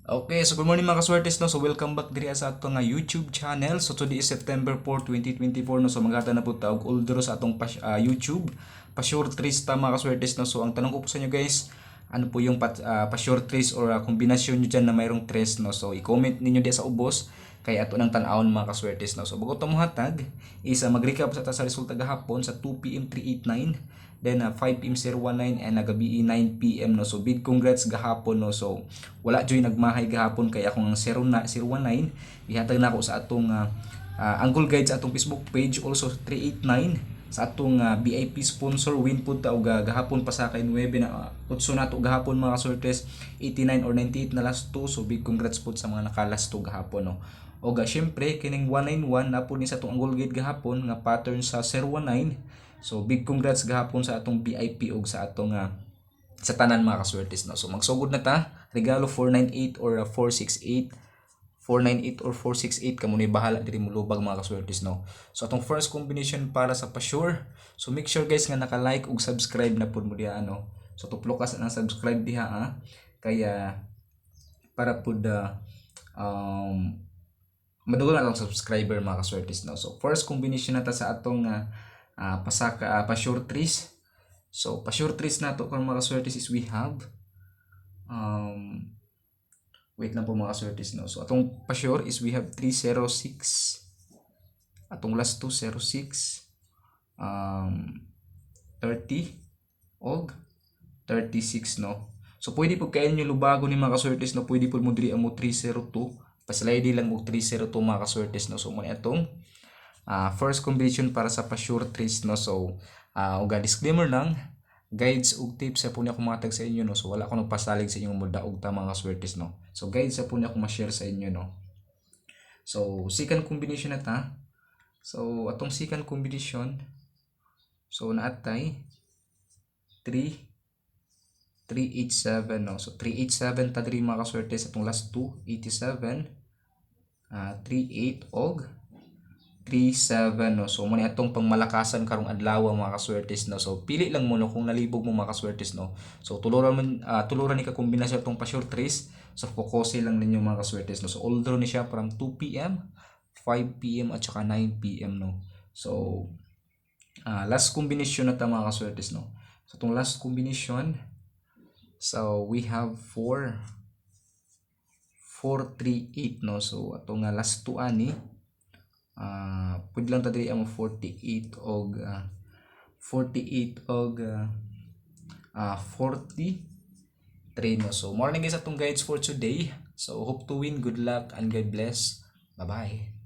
Okay, so good morning mga kaswertes no. So welcome back diri sa ato nga YouTube channel. So today is September 4, 2024 no. So magata na po taog oldro sa atong YouTube. Pa-short trees ta mga kaswertes no. So ang tanong ko po sa inyo guys, ano po yung pa-short trees or kombinasyon nyo dyan na mayroong tres no. So i-comment ninyo diya sa ubos kay ato nang tan-awon mga kaswertes no. So bago ta mo hatag, isa mag-recap sa resulta gahapon sa 2 PM 389. Then 5 PM 019 and gabi 9 PM no. So big congrats gahapon no. So wala joy nagmahay gahapon kay akong 019 ihatag na ako sa atong Angle Guide sa atong Facebook page, also 389 sa atong VIP sponsor win pud ta og gahapon pa sa kay 9 na utso nato gahapon mga sortes 89 or 98 na last 2. So big congrats pud sa mga nakalas 2 gahapon no. Og syempre kining 191 na pud ni sa atong Angle Guide gahapon nga pattern sa 019. So big congrats gahapon sa atong VIP og sa atong sa tanan mga kaswertes no. So magsugod na ta regalo 498 or 468. 498 or 468 kamo ni bahala diri mo lubag mga kaswertes no. So atong first combination para sa pa-sure. So make sure guys nga naka-like ug subscribe na pud mo diha ano. So tuplo ka sa subscribe diha kaya para pud madugo na lang subscriber mga kaswertes no. So first combination nata sa atong pa-short trees. So pa-short trees nato kung mga kaswertes is we have wait lang po mga kaswertes no. So atong pa-sure is we have 306, atong last 206, 30 og 36 no. So pwede po kayo nyo lubago ni mga kaswertes no. Pwede po mo diri mo 302, paslide lang mo 302 mga kaswertes no. So mo atong first combination para sa pa-sure trees no. So disclaimer lang, guides ug tips sa punya ko matag sa inyo no. So wala ko nagpasalig sa inyong mudaog ta mga kaswertes no. So guides sa punya ko ma-share sa inyo no. So second combination na ta. So atong second combination, so naatay 387 no. So 387 ta diri mga kaswertes atong last 2 87, 38 og 37 no. So mo ni atong pangmalakasan karong adlaw mga kaswertes no. So pili lang mo no kung nalibog mo mga kaswertes no. So tuluran ni ka kombinasyon atong pa-short trees. So focus lang ninyo mga kaswertes no. So although ni siya from 2 PM, 5 PM at saka 9 PM no. So last combination na ta mga kaswertes no. So atong last combination, so we have 438 no. So atong last 2 ani pwede lang ta diri ang 48 og 43 no. So morning guys atong guides for today. So hope to win, good luck and God bless. Bye bye.